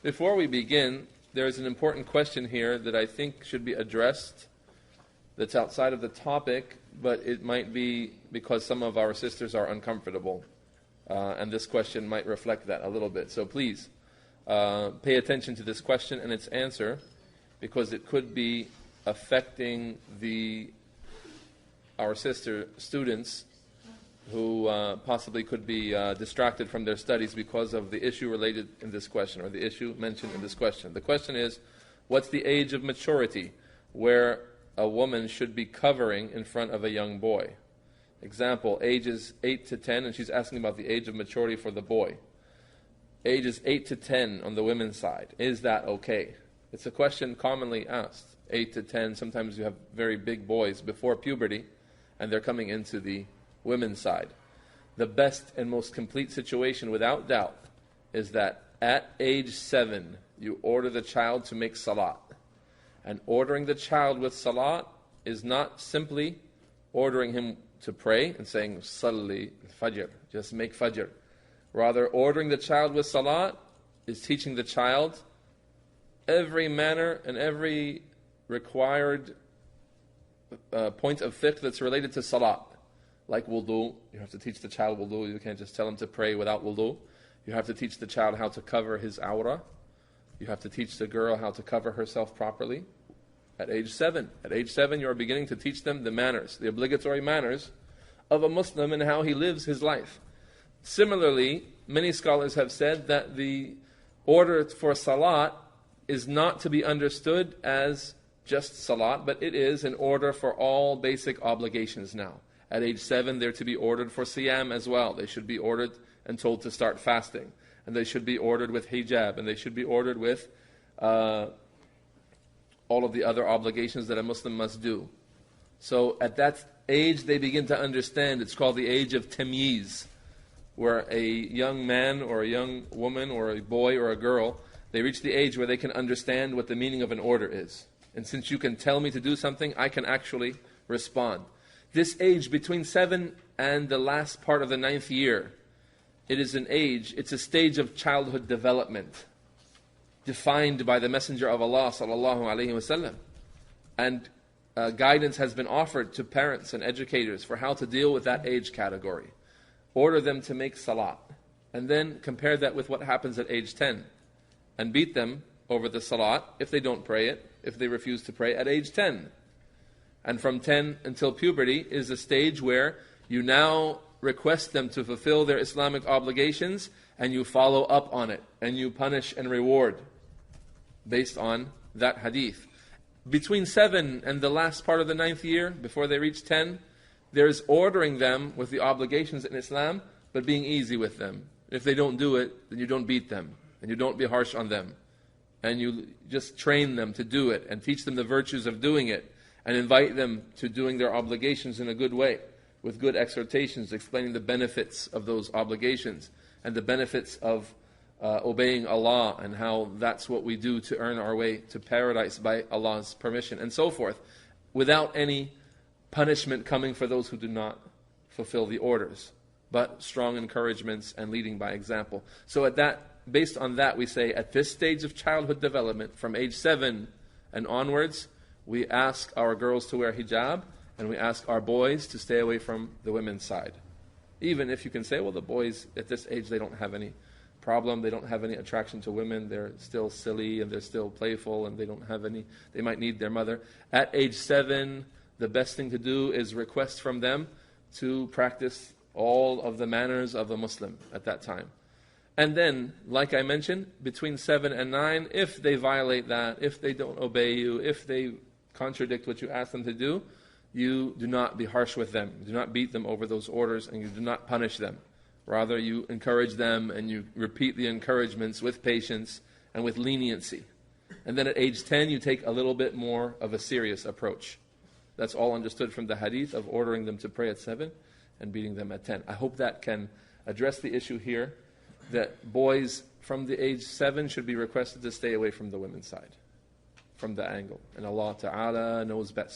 Before we begin, there's an important question here that I think should be addressed that's outside of the topic, but it might be because some of our sisters are uncomfortable. And this question might reflect that a little bit. So please, pay attention to this question and its answer, because it could be affecting our sister students who possibly could be distracted from their studies because of the issue related in this question, or the issue mentioned in this question. The question is, what's the age of maturity where a woman should be covering in front of a young boy? Example, ages 8 to 10, and she's asking about the age of maturity for the boy. Ages 8 to 10 on the women's side, is that okay? It's a question commonly asked. 8 to 10, sometimes you have very big boys before puberty, and they're coming into the women's side. The best and most complete situation, without doubt, is that at age 7, you order the child to make salat. And ordering the child with salat is not simply ordering him to pray and saying, Salli fajr, just make fajr. Rather, ordering the child with salat is teaching the child every manner and every required point of fiqh that's related to salat. Like wudu, you have to teach the child wudu. You can't just tell him to pray without wudu. You have to teach the child how to cover his awrah. You have to teach the girl how to cover herself properly. At age 7. At age 7, you are beginning to teach them the manners, the obligatory manners of a Muslim and how he lives his life. Similarly, many scholars have said that the order for salat is not to be understood as just salat, but it is an order for all basic obligations now. At age 7, they're to be ordered for siyam as well. They should be ordered and told to start fasting. And they should be ordered with hijab. And they should be ordered with all of the other obligations that a Muslim must do. So at that age, they begin to understand. It's called the age of tamyiz, where a young man or a young woman or a boy or a girl, they reach the age where they can understand what the meaning of an order is. And since you can tell me to do something, I can actually respond. This age between 7 and the last part of the 9th year, it is an age, it's a stage of childhood development defined by the Messenger of Allah عليه وسلم. And guidance has been offered to parents and educators for how to deal with that age category. Order them to make salat, and then compare that with what happens at age 10, and beat them over the salat if they don't pray it, if they refuse to pray at age 10. And from 10 until puberty is a stage where you now request them to fulfill their Islamic obligations, and you follow up on it, and you punish and reward based on that hadith. Between 7 and the last part of the 9th year, before they reach 10, there's ordering them with the obligations in Islam, but being easy with them. If they don't do it, then you don't beat them, and you don't be harsh on them. And you just train them to do it, and teach them the virtues of doing it, and invite them to doing their obligations in a good way, with good exhortations, explaining the benefits of those obligations, and the benefits of obeying Allah, and how that's what we do to earn our way to paradise by Allah's permission, and so forth, without any punishment coming for those who do not fulfill the orders, but strong encouragements and leading by example. So based on that, we say at this stage of childhood development, from age 7 and onwards, we ask our girls to wear hijab, and we ask our boys to stay away from the women's side. Even if you can say, well, the boys at this age, they don't have any problem, they don't have any attraction to women, they're still silly and they're still playful, and they might need their mother. At age 7, the best thing to do is request from them to practice all of the manners of a Muslim at that time. And then, like I mentioned, between 7 and 9, if they violate that, if they don't obey you, if they contradict what you ask them to do, you do not be harsh with them. You do not beat them over those orders, and you do not punish them. Rather, you encourage them, and you repeat the encouragements with patience and with leniency. And then at age 10, you take a little bit more of a serious approach. That's all understood from the hadith of ordering them to pray at 7 and beating them at 10. I hope that can address the issue here, that boys from the age 7 should be requested to stay away from the women's side, from the angle. And Allah Ta'ala knows best.